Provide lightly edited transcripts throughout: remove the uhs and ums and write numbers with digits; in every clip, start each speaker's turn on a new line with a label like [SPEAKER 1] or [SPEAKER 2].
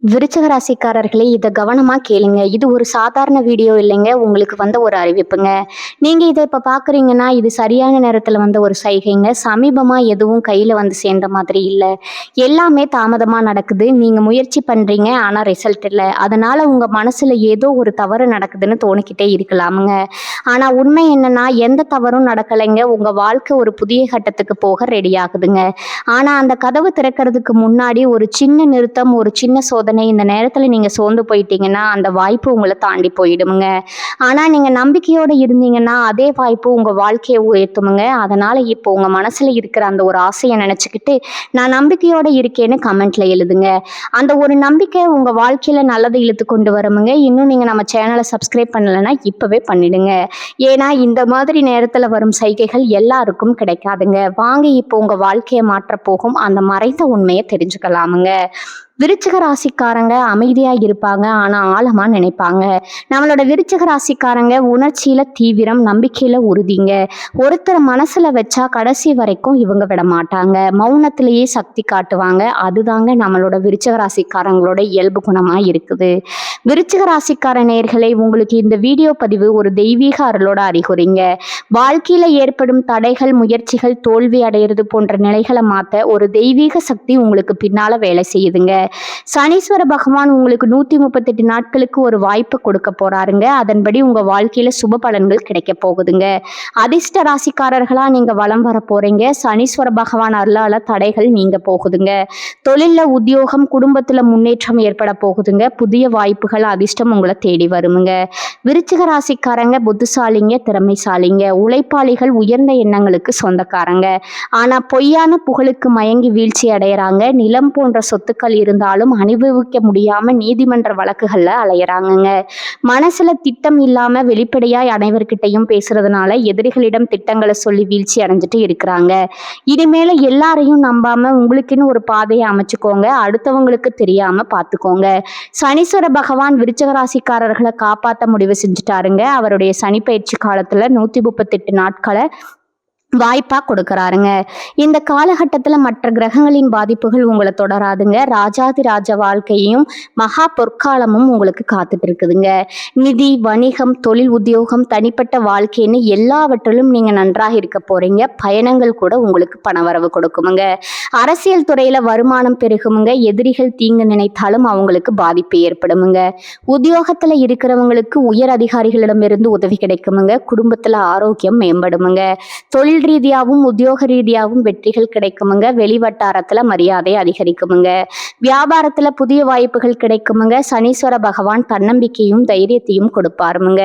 [SPEAKER 1] விருச்சிக ராசிக்காரர்களே, இதை கவனமா கேளுங்க. இது ஒரு சாதாரண வீடியோ இல்லைங்க. உங்களுக்கு வந்த ஒரு அறிவிப்புங்க. நீங்க இதை இப்ப பாக்குறீங்கன்னா, இது சரியான நேரத்துல வந்த ஒரு சைகைங்க. சமீபமா எதுவும் கையில வந்து சேர்ந்த மாதிரி இல்ல. எல்லாமே தாமதமா நடக்குது. நீங்க முயற்சி பண்றீங்க, ஆனா ரிசல்ட் இல்ல. அதனால உங்க மனசுல ஏதோ ஒரு தவறு நடக்குதுன்னு தோணிக்கிட்டே இருக்கலாமுங்க. ஆனா உண்மை என்னன்னா, எந்த தவறும் நடக்கலைங்க. உங்க வாழ்க்கை ஒரு புதிய கட்டத்துக்கு போக ரெடி ஆகுதுங்க. ஆனா அந்த கதவு திறக்கிறதுக்கு முன்னாடி ஒரு சின்ன நிறுத்தம், ஒரு சின்ன சோதனை இந்த நேரத்துல நீங்க சோர்ந்து போயிட்டீங்கன்னா, அந்த வாய்ப்பு உங்கள தாண்டி போயிடுமுங்க. ஆனா நீங்க நம்பிக்கையோட இருந்தீங்கன்னா, அதே வாய்ப்பு உங்க வாழ்க்கைய உயர்த்துமுங்க. அதனால இப்போ உங்க மனசுல இருக்கிற அந்த ஒரு ஆசைய நினைச்சுக்கிட்டு, நான் நம்பிக்கையோட இருக்கேன்னு கமெண்ட்ல எழுதுங்க. அந்த ஒரு நம்பிக்கை உங்க வாழ்க்கையில நல்லதை இழுத்து கொண்டு வருமுங்க. இன்னும் நீங்க நம்ம சேனலை சப்ஸ்கிரைப் பண்ணலைன்னா இப்பவே பண்ணிடுங்க. ஏன்னா இந்த மாதிரி நேரத்துல வரும் சைகைகள் எல்லாருக்கும் கிடைக்காதுங்க. வாங்க இப்போ உங்க வாழ்க்கையை மாற்றப் போகும் அந்த மறைந்த உண்மையை தெரிஞ்சுக்கலாமுங்க. விருச்சிக ராசிக்காரங்க அமைதியா இருப்பாங்க, ஆனா ஆழமா நினைப்பாங்க. நம்மளோட விருச்சிக ராசிக்காரங்க உணர்ச்சியில தீவிரம், நம்பிக்கையில உறுதிங்க. ஒருத்தர் மனசுல வச்சா கடைசி வரைக்கும் இவங்க விட மாட்டாங்க. மௌனத்திலேயே சக்தி காட்டுவாங்க. அதுதாங்க நம்மளோட விருச்சிக ராசிக்காரங்களோட இயல்பு குணமா இருக்குது. விருச்சிக ராசிக்கார நேயர்களே, உங்களுக்கு இந்த வீடியோ பதிவு ஒரு தெய்வீக அருளோட அறிகுறிங்க. வாழ்க்கையில ஏற்படும் தடைகள், முயற்சிகள் தோல்வி அடையிறது போன்ற நிலைகளை மாத்த ஒரு தெய்வீக சக்தி உங்களுக்கு பின்னால வேலை செய்யுதுங்க. சனீஸ்வர பகவான் உங்களுக்கு 138 நாட்களுக்கு ஒரு வாய்ப்பு கொடுக்க போறாருங்க. அதன்படி உங்க வாழ்க்கையில சுப பலன்கள் கிடைக்க போகுதுங்க. அதிர்ஷ்ட ராசிக்காரர்களா நீங்க வலம் வர போறீங்க. சனீஸ்வர பகவான் அருளால தடைகள் நீங்க போகுதுங்க. தொழில்ல உத்தியோகம், குடும்பத்துல முன்னேற்றம் ஏற்பட போகுதுங்க. புதிய வாய்ப்புகள், அதிர்ஷ்டம் உங்களை தேடி வருமுங்க. விருச்சிக ராசிக்காரங்க புத்திசாலிங்க, திறமைசாலிங்க, உழைப்பாளிகள், உயர்ந்த எண்ணங்களுக்கு சொந்தக்காரங்க. ஆனா பொய்யான புகழுக்கு மயங்கி வீழ்ச்சி அடையறாங்க. நிலம் போன்ற சொத்துக்கள் இருந்தாலும் அனுபவிக்க முடியாம நீதிமன்ற வழக்குகள்ல அலையறாங்கங்க. மனசுல திட்டம் இல்லாம வெளிப்படையாய் அனைவர்கிட்டையும் பேசுறதுனால எதிரிகளிடம் திட்டங்களை சொல்லி வீழ்ச்சி அடைஞ்சிட்டு இருக்கிறாங்க. இனிமேல எல்லாரையும் நம்பாம உங்களுக்குன்னு ஒரு பாதையை அமைச்சுக்கோங்க. அடுத்தவங்களுக்கு தெரியாம பார்த்துக்கோங்க. சனீஸ்வர பகவான் விருச்சிக ராசிக்காரர்களை காப்பாற்ற முடிவு செஞ்சுட்டாருங்க. அவருடைய சனி பயிற்சி காலத்துல 138 நாட்களை வாய்ப்பா கொடுக்கறாருங்க. இந்த காலகட்டத்துல மற்ற கிரகங்களின் பாதிப்புகள் உங்களை தொடராதுங்க. ராஜாதி ராஜ வாழ்க்கையும் மகா பொற்காலமும் உங்களுக்கு காத்துட்டு இருக்குதுங்க. நிதி, வணிகம், தொழில், உத்தியோகம், தனிப்பட்ட வாழ்க்கைன்னு எல்லாவற்றிலும் நீங்க நன்றாக இருக்க போறீங்க. பயணங்கள் கூட உங்களுக்கு பணவரவு கொடுக்குமுங்க. அரசியல் துறையில வருமானம் பெருகுமுங்க. எதிரிகள் தீங்கு நினைத்தாலும் அவங்களுக்கு பாதிப்பு ஏற்படுமுங்க. உத்தியோகத்துல இருக்கிறவங்களுக்கு உயர் அதிகாரிகளிடமிருந்து உதவி கிடைக்குமுங்க. குடும்பத்துல ஆரோக்கியம் மேம்படுமுங்க. தொழில் ரீதியாகவும் உத்தியோக ரீதியாகவும் வெற்றிகள் கிடைக்குமுங்க. வெளிவட்டாரத்துல மரியாதை அதிகரிக்குமுங்க. வியாபாரத்துல புதிய வாய்ப்புகள் கிடைக்குமுங்க. சனீஸ்வர பகவான் தன்னம்பிக்கையும் தைரியத்தையும் கொடுப்பாருமுங்க.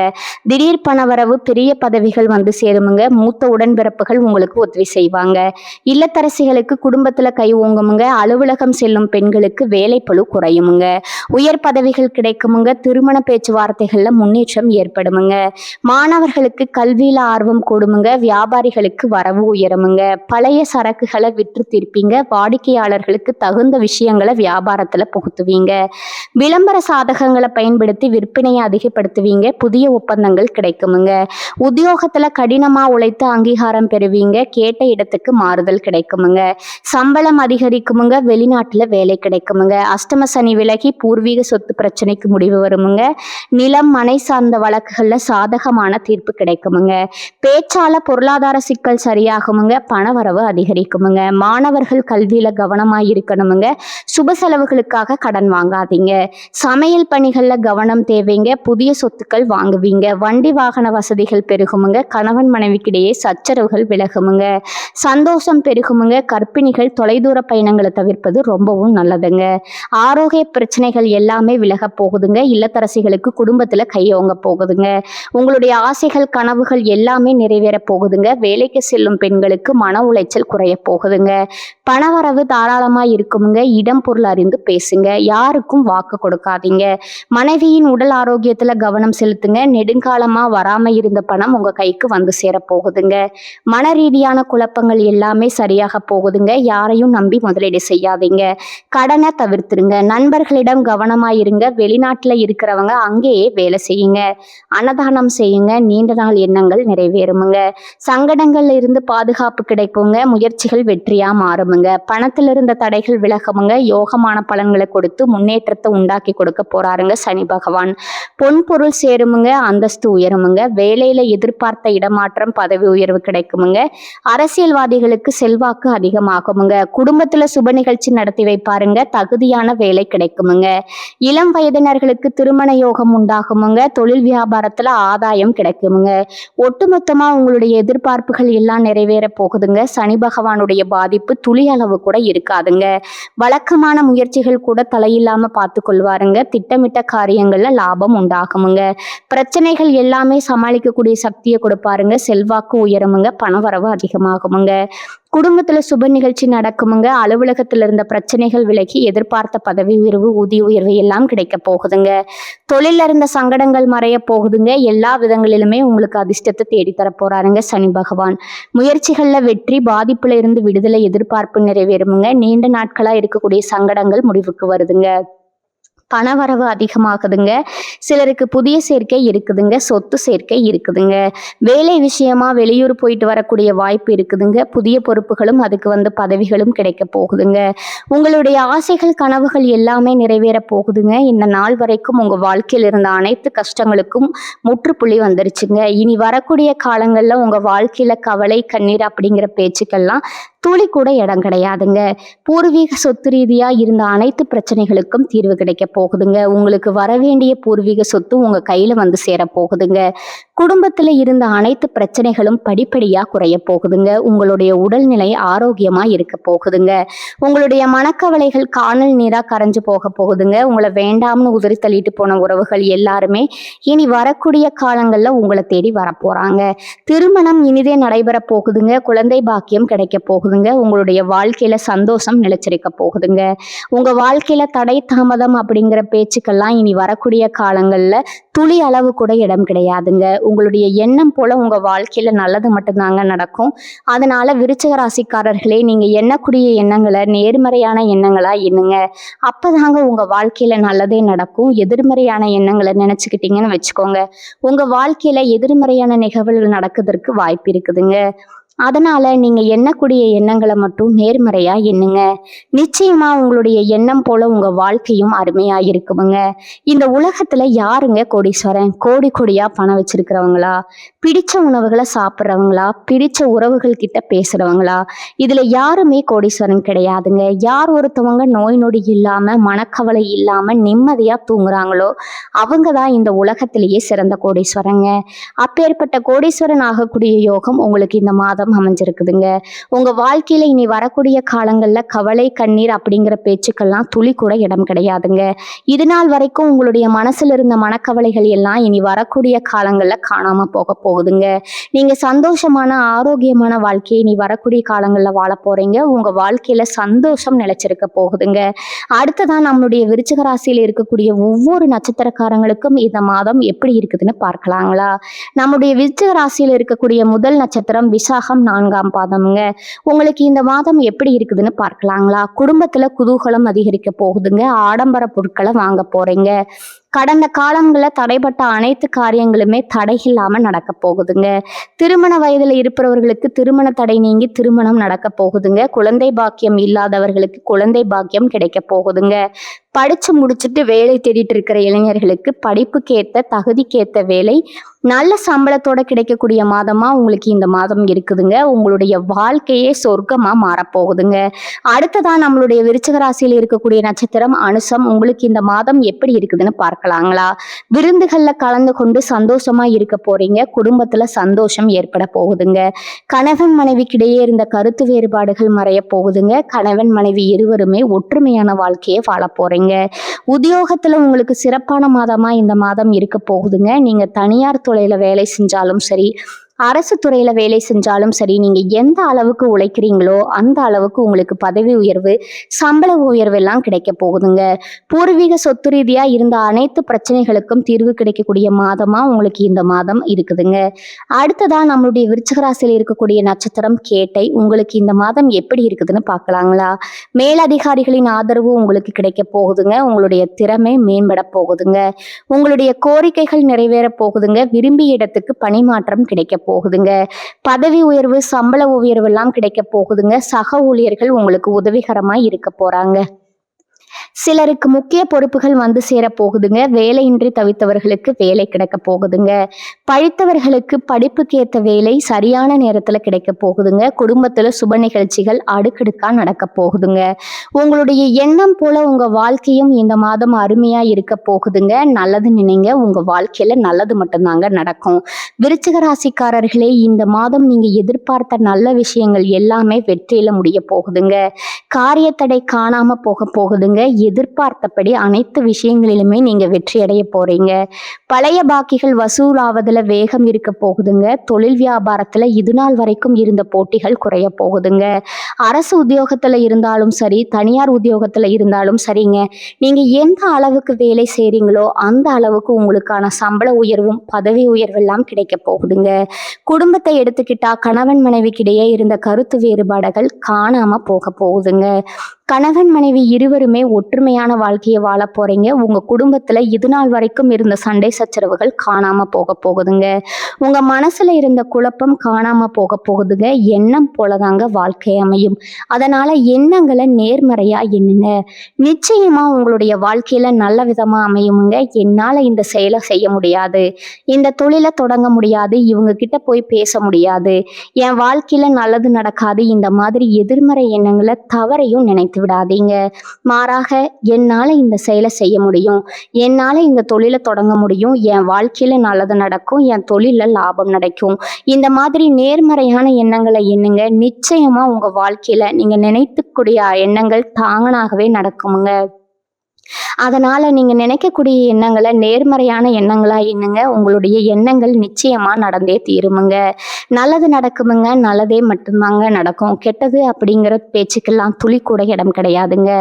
[SPEAKER 1] திடீர் பணவரவு, பெரிய பதவிகள் வந்து சேருமுங்க. மூத்த உடன்பிறப்புகள் உங்களுக்கு உதவி செய்வாங்க. இல்லத்தரசிகளுக்கு குடும்பத்துல கை ஓங்குமுங்க. அலுவலகம் செல்லும் பெண்களுக்கு வேலைப்பளு குறையுமுங்க. உயர் பதவிகள் கிடைக்குமுங்க. திருமண பேச்சுவார்த்தைகள்ல முன்னேற்றம் ஏற்படுமுங்க. மாணவர்களுக்கு கல்வியில ஆர்வம் கூடுமுங்க. வியாபாரிகளுக்கு வரவு உயருமுங்க. பழைய சரக்குகளை விற்று தீர்ப்பீங்க. வாடிக்கையாளர்களுக்கு தகுந்த விஷயங்களை வியாபாரத்துல புகுத்துவீங்க. விளம்பர சாதகங்களை பயன்படுத்தி விற்பனையை அதிகப்படுத்துவீங்க. புதிய ஒப்பந்தங்கள் கிடைக்குமுங்க. உத்தியோகத்துல கடினமா உழைத்து அங்கீகாரம் பெறுவீங்க. கேட்ட இடத்துக்கு மாறுதல் கிடைக்குமுங்க. சம்பளம் அதிகரிக்குமுங்க. வெளிநாட்டுல வேலை கிடைக்குமுங்க. அஷ்டம சனி விலகி பூர்வீக சொத்து பிரச்சனைக்கு முடிவு வருமுங்க. நிலம், மனை சார்ந்த வழக்குகள்ல சாதகமான தீர்ப்பு கிடைக்குமுங்க. பேச்சால பொருளாதார சிக்கல் சரியாகுமுங்க. பணவரவு அதிகரிக்குமுங்க. மாணவர்கள் கல்வியில கவனமா இருக்கணுமுங்க. சுப செலவுகளுக்காக கடன் வாங்காதீங்க. சமையல் பணிகள்ல கவனம் தேவைங்க. புதிய சொத்துக்கள் வாங்குவீங்க. வண்டி வாகன வசதிகள் பெருகுமுங்க. கணவன் மனைவிக்கிடையே சச்சரவுகள் விலகுமுங்க. சந்தோஷம் பெருகுமுங்க. கர்ப்பிணிகள் தொலைதூர பயணங்களை தவிர்ப்பது ரொம்பவும் நல்லதுங்க. ஆரோக்கிய பிரச்சனைகள் எல்லாமே விலக போகுதுங்க. இல்லத்தரசிகளுக்கு குடும்பத்துல கையோங்க போகுதுங்க. உங்களுடைய ஆசைகள், கனவுகள் எல்லாமே நிறைவேற போகுதுங்க. வேலைக்கு செல்லும் பெண்களுக்கு மன உளைச்சல் குறைய போகுதுங்க. பணவரவு தாராளமா இருக்குமுங்க. இடம் பொருள் அறிந்து பேசுங்க. யாருக்கும் வாக்கு கொடுக்காதீங்க. மனைவியின் உடல் ஆரோக்கியத்துல கவனம் செலுத்துங்க. நெடுங்காலமா வராம இருந்த பணம் உங்க கைக்கு வந்து சேர போகுதுங்க. மன ரீதியான குழப்பங்கள் எல்லாமே சரியாக போகுதுங்க. யாரையும் நம்பி முதலீடு செய்யாதீங்க. கடனை தவிர்த்துருங்க. நண்பர்களிடம் கவனமா இருங்க. வெளிநாட்டுல இருக்கிறவங்க அங்கேயே வேலை செய்யுங்க. அன்னதானம் செய்யுங்க. நீண்ட நாள் எண்ணங்கள் நிறைவேறுமுங்க. சங்கடங்கள்ல பிரச்சனைகள் இருந்து பாதுகாப்பு கிடைக்குங்க. முயற்சிகள் வெற்றியா மாறுமுங்க. பணத்தில் இருந்த தடைகள் விலகுமுங்க. யோகமான பலன்களை கொடுத்து முன்னேற்றத்தை உண்டாக்கி கொடுக்க போறாருங்க சனி பகவான். பொன் பொருள் சேருமுங்க. அந்தஸ்து உயருமுங்க. வேலையில எதிர்பார்த்த இடமாற்றம் பதவி உயர்வு கிடைக்குமுங்க. அரசியல்வாதிகளுக்கு செல்வாக்கு அதிகமாகுமுங்க. குடும்பத்துல சுப நிகழ்ச்சி நடத்தி வைப்பாருங்க. தகுதியான வேலை கிடைக்குமுங்க. இளம் வயதினர்களுக்கு திருமண யோகம் உண்டாகுமுங்க. தொழில் வியாபாரத்துல ஆதாயம் கிடைக்குமுங்க. ஒட்டுமொத்தமா உங்களுடைய எதிர்பார்ப்புகள் எல்லாம் நிறைவேற போகுதுங்க. சனி பகவானுடைய பாதிப்பு துளி அளவு கூட இருக்காதுங்க. வழக்கமான முயற்சிகள் கூட தலையில்லாம பார்த்து கொள்வாருங்க. திட்டமிட்ட காரியங்கள்ல லாபம் உண்டாகுமுங்க. பிரச்சனைகள் எல்லாமே சமாளிக்கக்கூடிய சக்தியை கொடுப்பாருங்க. செல்வாக்கு உயருமுங்க. பணவரவு அதிகமாகுமுங்க. குடும்பத்துல சுப நிகழ்ச்சி நடக்குமுங்க. அலுவலகத்துல இருந்த பிரச்சனைகள் விலகி எதிர்பார்த்த பதவி உயர்வு ஊதிய உயர்வு எல்லாம் கிடைக்க போகுதுங்க. தொழில இருந்த சங்கடங்கள் மறைய போகுதுங்க. எல்லா விதங்களிலுமே உங்களுக்கு அதிர்ஷ்டத்தை தேடித்தர போறாருங்க சனி பகவான். முயற்சிகள்ல வெற்றி, பாதிப்புல இருந்து விடுதலை, எதிர்பார்ப்பு நிறைவேறுமுங்க. நீண்ட நாட்களா இருக்கக்கூடிய சங்கடங்கள் முடிவுக்கு வருதுங்க. பணவரவு அதிகமாகுதுங்க. சிலருக்கு புதிய சேர்க்கை இருக்குதுங்க. சொத்து சேர்க்கை இருக்குதுங்க. வேலை விஷயமா வெளியூர் போயிட்டு வரக்கூடிய வாய்ப்பு இருக்குதுங்க. புதிய பொறுப்புகளும் அதுக்கு பதவிகளும் கிடைக்க போகுதுங்க. உங்களுடைய ஆசைகள் கனவுகள் எல்லாமே நிறைவேற போகுதுங்க. இந்த நாள் வரைக்கும் உங்க வாழ்க்கையில் இருந்த அனைத்து கஷ்டங்களுக்கும் முற்றுப்புள்ளி வந்துருச்சுங்க. இனி வரக்கூடிய காலங்கள்ல உங்க வாழ்க்கையில கவலை கண்ணீர் அப்படிங்கிற பேச்சுக்கெல்லாம் துளி கூட இடம் கிடையாதுங்க. பூர்வீக சொத்து ரீதியா இருந்த அனைத்து பிரச்சனைகளுக்கும் தீர்வு கிடைக்க போகுதுங்க. உங்களுக்கு வரவேண்டிய பூர்வீக சொத்து உங்க கையில சேர போகுதுங்க. குடும்பத்துல இருந்த அனைத்து பிரச்சனைகளும் படிப்படியா குறைய போகுதுங்க. உங்களுடைய உடல்நிலை ஆரோக்கியமா இருக்க போகுதுங்க. உங்களுடைய மனக்கவலைகள் காணல் நீரா கரைஞ்சு போக போகுதுங்க. உங்களை வேண்டாம்னு உதறி தள்ளிட்டு போன உறவுகள் எல்லாருமே இனி வரக்கூடிய காலங்கள்ல உங்களை தேடி வரப்போறாங்க. திருமணம் இனிதே நடைபெற போகுதுங்க. குழந்தை பாக்கியம் கிடைக்க போகுது. உங்களுடைய வாழ்க்கையில சந்தோஷம் நிலைச்சிருக்க போகுதுங்க. உங்க வாழ்க்கையில தடை தாமதம் அப்படிங்கிற பேச்சுக்கெல்லாம் இனி வரக்கூடிய காலங்கள்ல துளி அளவு கூட இடம் கிடையாதுங்க. உங்களுடைய எண்ணம் போல உங்க வாழ்க்கையில நல்லது மட்டும்தாங்க நடக்கும். அதனால விருச்சிக ராசிக்காரர்களே, நீங்க எண்ணக்கூடிய எண்ணங்களை நேர்மறையான எண்ணங்களா எண்ணுங்க. அப்பதாங்க உங்க வாழ்க்கையில நல்லதே நடக்கும். எதிர்மறையான எண்ணங்களை நினைச்சுக்கிட்டீங்கன்னு வச்சுக்கோங்க, உங்க வாழ்க்கையில எதிர்மறையான நிகழ்வுகள் நடக்கிறதுக்கு வாய்ப்பு இருக்குதுங்க. அதனால நீங்க எண்ணக்கூடிய எண்ணங்களை மட்டும் நேர்மறையா எண்ணுங்க. நிச்சயமா உங்களுடைய எண்ணம் போல உங்க வாழ்க்கையும் அருமையா இருக்குமுங்க. இந்த உலகத்துல யாருங்க கோடீஸ்வரன்? கோடி கோடியா பணம் வச்சிருக்கிறவங்களா, பிடிச்ச உணவுகளை சாப்பிட்றவங்களா, பிடிச்ச உறவுகள் கிட்ட பேசுறவங்களா? இதுல யாருமே கோடீஸ்வரன் கிடையாதுங்க. யார் ஒருத்தவங்க நோய் நொடி இல்லாம மனக்கவலை இல்லாம நிம்மதியா தூங்குறாங்களோ அவங்க தான் இந்த உலகத்திலேயே சிறந்த கோடீஸ்வரங்க. அப்பேற்பட்ட கோடீஸ்வரன் ஆகக்கூடிய யோகம் உங்களுக்கு இந்த மாதம் அமைஞ்சிருக்குதுங்க. உங்க வாழ்க்கையில இனி வரக்கூடிய காலங்கள்ல கவலை கண்ணீர் அப்படிங்கிற பேச்சுக்கெல்லாம் துளி கூட இடம் கிடையாதுங்க. இது நாள் வரைக்கும் உங்களுடைய மனசுல இருந்த மனக்கவலைகள் எல்லாம் இனி வரக்கூடிய காலங்கள்ல காணாம போக போகுதுங்க. நீங்க சந்தோஷமான ஆரோக்கியமான வாழ்க்கையை இனி வரக்கூடிய காலங்கள்ல வாழ போறீங்க. உங்க வாழ்க்கையில சந்தோஷம் நிலைச்சிருக்க போகுதுங்க. அடுத்ததான் நம்மளுடைய விருச்சிக ராசியில இருக்கக்கூடிய ஒவ்வொரு நட்சத்திரக்காரங்களுக்கும் இந்த மாதம் எப்படி இருக்குதுன்னு பார்க்கலாங்களா? நம்முடைய விருச்சிக ராசியில இருக்கக்கூடிய முதல் நட்சத்திரம் விசாகம் 4ஆம் பாதம்ங்க. உங்களுக்கு இந்த மாதம் எப்படி இருக்குதுன்னு பார்க்கலாங்களா? குடும்பத்துல குதூகலம் அதிகரிக்க போகுதுங்க. ஆடம்பர பொருட்களை வாங்க போறீங்க. கடந்த காலங்களில் தடைப்பட்ட அனைத்து காரியங்களுமே தடை இல்லாம நடக்க போகுதுங்க. திருமண வயதுல இருப்பவர்களுக்கு திருமண தடை நீங்கி திருமணம் நடக்க போகுதுங்க. குழந்தை பாக்கியம் இல்லாதவர்களுக்கு குழந்தை பாக்கியம் கிடைக்க போகுதுங்க. படிச்சு முடிச்சுட்டு வேலை தேடிட்டு இருக்கிற இளைஞர்களுக்கு படிப்புக்கேத்த தகுதிக்கேத்த வேலை நல்ல சம்பளத்தோட கிடைக்கக்கூடிய மாதமா உங்களுக்கு இந்த மாதம் இருக்குதுங்க. உங்களுடைய வாழ்க்கையே சொர்க்கமா மாறப்போகுதுங்க. அடுத்ததான் நம்மளுடைய விருச்சிக ராசியில் இருக்கக்கூடிய நட்சத்திரம் அனுசம். உங்களுக்கு இந்த மாதம் எப்படி இருக்குதுன்னு பார்க்கலாங்களா? விருந்துகள்ல கலந்து கொண்டு சந்தோஷமா இருக்க போறீங்க. குடும்பத்துல சந்தோஷம் ஏற்பட போகுதுங்க. கணவன் மனைவிக்கிடையே இருந்த கருத்து வேறுபாடுகள் மறைய போகுதுங்க. கணவன் மனைவி இருவருமே ஒற்றுமையான வாழ்க்கையை வாழ போறீங்க. உத்தியோகத்துல உங்களுக்கு சிறப்பான மாதமா இந்த மாதம் இருக்க போகுதுங்க. நீங்க தனியார் துறையில வேலை செஞ்சாலும் சரி, அரசு துறையில வேலை செஞ்சாலும் சரி, நீங்க எந்த அளவுக்கு உழைக்கிறீங்களோ அந்த அளவுக்கு உங்களுக்கு பதவி உயர்வு, சம்பள உயர்வு எல்லாம் கிடைக்க போகுதுங்க. பூர்வீக சொத்து ரீதியா இருந்த அனைத்து பிரச்சனைகளுக்கும் தீர்வு கிடைக்கக்கூடிய மாதமா உங்களுக்கு இந்த மாதம் இருக்குதுங்க. அடுத்ததா நம்மளுடைய விருச்சிக ராசியில் இருக்கக்கூடிய நட்சத்திரம் கேட்டை. உங்களுக்கு இந்த மாதம் எப்படி இருக்குதுன்னு பார்க்கலாங்களா? மேலதிகாரிகளின் ஆதரவு உங்களுக்கு கிடைக்க போகுதுங்க. உங்களுடைய திறமை மேம்பட போகுதுங்க. உங்களுடைய கோரிக்கைகள் நிறைவேற போகுதுங்க. விரும்பிய இடத்துக்கு பணிமாற்றம் கிடைக்க போகுதுங்க. பதவி உயர்வு, சம்பள உயர்வு எல்லாம் கிடைக்க போகுதுங்க. சக ஊழியர்கள் உங்களுக்கு உதவிகரமா இருக்க போறாங்க. சிலருக்கு முக்கிய பொறுப்புகள் வந்து சேர போகுதுங்க. வேலையின்றி தவித்தவர்களுக்கு வேலை கிடைக்க போகுதுங்க. படித்தவர்களுக்கு படிப்புக்கு ஏத்த வேலை சரியான நேரத்துல கிடைக்க போகுதுங்க. குடும்பத்துல சுப நிகழ்ச்சிகள் அடுக்கடுக்கா நடக்க போகுதுங்க. உங்களுடைய எண்ணம் போல உங்க வாழ்க்கையும் இந்த மாதம் அருமையா இருக்க போகுதுங்க. நல்லது நினைங்க, உங்க வாழ்க்கையில நல்லது மட்டும்தாங்க நடக்கும். விருச்சிக ராசிக்காரர்களே, இந்த மாதம் நீங்க எதிர்பார்த்த நல்ல விஷயங்கள் எல்லாமே வெற்றியில முடிய போகுதுங்க. காரியத்தடை காணாம போக போகுதுங்க. எதிர்பார்த்தபடி அனைத்து விஷயங்களிலுமே நீங்க வெற்றி அடைய போறீங்க. பழைய பாக்கிகள் வசூலாவதுல வேகம் இருக்க போகுதுங்க. தொழில் வியாபாரத்துல இது நாள் வரைக்கும் இருந்த போட்டிகள் குறைய போகுதுங்க. அரசு உத்தியோகத்துல இருந்தாலும் சரி, தனியார் உத்தியோகத்துல இருந்தாலும் சரிங்க, நீங்க எந்த அளவுக்கு வேலை செய்றீங்களோ அந்த அளவுக்கு உங்களுக்கான சம்பள உயர்வும் பதவி உயர்வெல்லாம் கிடைக்க போகுதுங்க. குடும்பத்தை எடுத்துக்கிட்டா கணவன் மனைவிக்கிடையே இருந்த கருத்து வேறுபாடுகள் காணாம போக போகுதுங்க. கணவன் மனைவி இருவருமே ஒற்றுமையான வாழ்க்கையை வாழ போறீங்க. உங்க குடும்பத்துல இது நாள் வரைக்கும் இருந்த சண்டை சச்சரவுகள் காணாம போக போகுதுங்க. உங்க மனசுல இருந்த குழப்பம் காணாம போக போகுதுங்க. எண்ணம் போலதாங்க வாழ்க்கை அமையும். அதனால எண்ணங்களை நேர்மறையா எண்ணுங்க. நிச்சயமா உங்களுடைய வாழ்க்கையில நல்ல விதமா அமையுமுங்க. என்னால இந்த செயலை செய்ய முடியாது, இந்த தொழிலை தொடங்க முடியாது, இவங்க கிட்ட போய் பேச முடியாது, என் வாழ்க்கையில நல்லது நடக்காது, இந்த மாதிரி எதிர்மறை எண்ணங்களை தவறையும் நினைத்து விடாதீங்க. மாறாக, என்னால இந்த செயலை செய்ய முடியும், என்னால இந்த தொழிலை தொடங்க முடியும், என் வாழ்க்கையில நல்லது நடக்கும், என் தொழில லாபம் நடக்கும், இந்த மாதிரி நேர்மறையான எண்ணங்களை எண்ணுங்க. நிச்சயமா உங்க வாழ்க்கையில நீங்க நினைத்துக்கூடிய எண்ணங்கள் தாங்கனாகவே நடக்குமுங்க. அதனால நீங்க நினைக்கக்கூடிய எண்ணங்களை நேர்மறையான எண்ணங்களா எண்ணுங்க. உங்களுடைய எண்ணங்கள் நிச்சயமா நடந்தே தீருமுங்க. நல்லது நடக்குமுங்க. நல்லதே மட்டும்தாங்க நடக்கும். கெட்டது அப்படிங்கிற பேச்சுக்கெல்லாம் துளி கூட இடம் கிடையாதுங்க.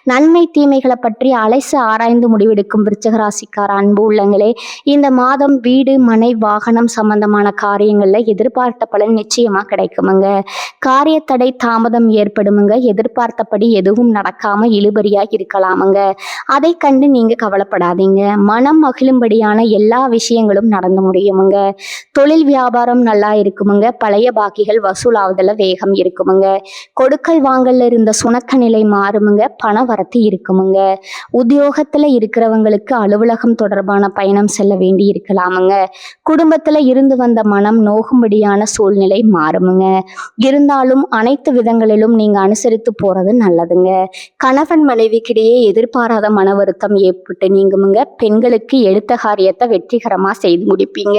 [SPEAKER 1] நன்மை தீமைகளை பற்றி அலைசு ஆராய்ந்து முடிவெடுக்கும் விருச்சிக ராசிக்கார அன்பு உள்ளங்களே, இந்த மாதம் வீடு, மனை, வாகனம் சம்பந்தமான காரியங்கள்ல எதிர்பார்த்த பலன் நிச்சயமா கிடைக்குமுங்க. காரியத்தடை தாமதம் ஏற்படுமுங்க. எதிர்பார்த்தபடி எதுவும் நடக்காம இழுபறியா இருக்கலாமுங்க. அதை கண்டு நீங்க கவலைப்படாதீங்க. மனம் மகிழும்படியான எல்லா விஷயங்களும் நடந்து முடியுமுங்க. தொழில் வியாபாரம் நல்லா இருக்குமுங்க. பழைய பாக்கிகள் வசூலாவதுல வேகம் இருக்குமுங்க. கொடுக்கல் வாங்கல்ல இருந்த சுணக்க நிலை மாறுமுங்க. பண வரத்து இருக்குமுங்க. உத்தியோகத்துல இருக்கிறவங்களுக்கு அலுவலகம் தொடர்பான பயணம் செல்ல வேண்டி இருக்கலாமுங்க. குடும்பத்துல இருந்து வந்த மனம் நோகும்படியான சூழ்நிலை மாறுமுங்க. இருந்தாலும் அனைத்து விதங்களிலும் நீங்க அனுசரித்து போறது நல்லதுங்க. கணவன் மனைவிக்கிடையே எதிர்பாராத மன வருத்தம் ஏற்பட்டு நீங்குமுங்க. பெண்களுக்கு எடுத்த காரியத்தை வெற்றிகரமா செய்து முடிப்பீங்க.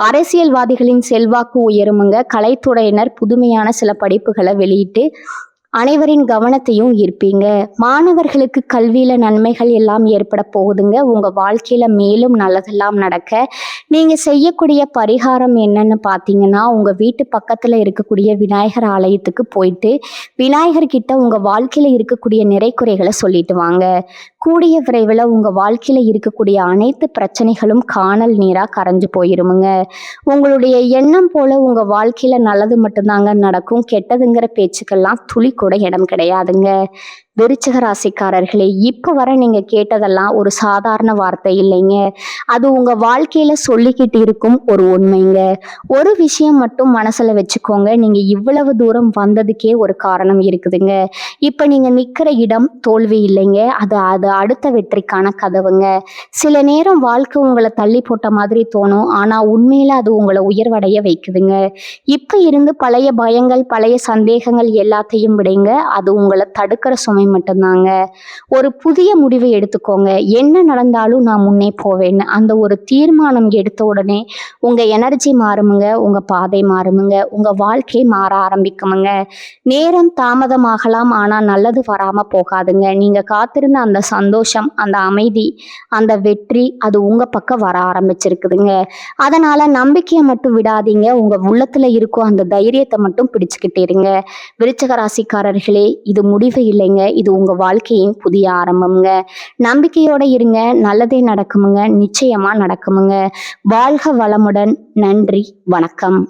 [SPEAKER 1] அரசியல்வாதிகளின் செல்வாக்கு உயருமுங்க. கலைத்துறையினர் புதுமையான சில படிப்புகளை வெளியிட்டு அனைவரின் கவனத்தையும் ஈர்ப்பீங்க. மாணவர்களுக்கு கல்வியில நன்மைகள் எல்லாம் ஏற்பட போகுதுங்க. உங்க வாழ்க்கையில மேலும் நல்லதெல்லாம் நடக்க நீங்க செய்யக்கூடிய பரிகாரம் என்னன்னு பார்த்தீங்கன்னா, உங்க வீட்டு பக்கத்துல இருக்கக்கூடிய விநாயகர் ஆலயத்துக்கு போயிட்டு விநாயகர் கிட்ட உங்க வாழ்க்கையில இருக்கக்கூடிய நிறைக்குறைகளை சொல்லிட்டு வாங்க. கூடிய விரைவில் உங்க வாழ்க்கையில இருக்கக்கூடிய அனைத்து பிரச்சனைகளும் காணல் நீரா கரைஞ்சு போயிருமுங்க. உங்களுடைய எண்ணம் போல உங்க வாழ்க்கையில நல்லது மட்டும்தாங்க நடக்கும். கெட்டதுங்கிற பேச்சுக்கெல்லாம் துளி கூட இடம் கிடையாதுங்க. விருச்சிக ராசிக்காரர்களே, இப்போ வர நீங்க கேட்டதெல்லாம் ஒரு சாதாரண வார்த்தை இல்லைங்க. அது உங்க வாழ்க்கையில சொல்லிக்கிட்டு இருக்கும் ஒரு உண்மைங்க. ஒரு விஷயம் மட்டும் மனசுல வச்சுக்கோங்க. நீங்க இவ்வளவு தூரம் வந்ததுக்கே ஒரு காரணம் இருக்குதுங்க. இப்ப நீங்க நிக்கிற இடம் தோல்வி இல்லைங்க. அது அது அடுத்த வெற்றிக்கான கதவுங்க. சில நேரம் வாழ்க்கை உங்களை தள்ளி போட்ட மாதிரி தோணும். ஆனா உண்மையில அது உங்களை உயர்வடைய வைக்குதுங்க. இப்ப இருந்து பழைய பயங்கள், பழைய சந்தேகங்கள் எல்லாத்தையும் விடுங்க. அது உங்களை தடுக்கிற சுமை மட்டும்தாங்க. ஒரு புதிய முடிவை எடுத்துக்கோங்க. என்ன நடந்தாலும் நான் முன்னே போவேன்னு அந்த ஒரு தீர்மானம் எடுத்த உடனே உங்க எனர்ஜி மாறுமுங்க. உங்க பாதை மாறுமுங்க. உங்க வாழ்க்கை மாற ஆரம்பிக்குமுங்க. நேரம் தாமதமாகலாம், ஆனா நல்லது வராம போகாதுங்க. நீங்க காத்திருந்த அந்த சந்தோஷம், அந்த அமைதி, அந்த வெற்றி அது உங்க பக்கம் வர ஆரம்பிச்சிருக்குதுங்க. அதனால நம்பிக்கையை மட்டும் விடாதீங்க. உங்க உள்ளத்துல இருக்கும் அந்த தைரியத்தை மட்டும் பிடிச்சுக்கிட்டே இருங்க. விருச்சிக ராசிக்காரர்களே, இது முடிவு இல்லைங்க. இது உங்க வாழ்க்கையின் புதிய ஆரம்பம்ங்க. நம்பிக்கையோட இருங்க. நல்லதே நடக்குமுங்க. நிச்சயமா நடக்குமுங்க. வாழ்க வளமுடன். நன்றி, வணக்கம்.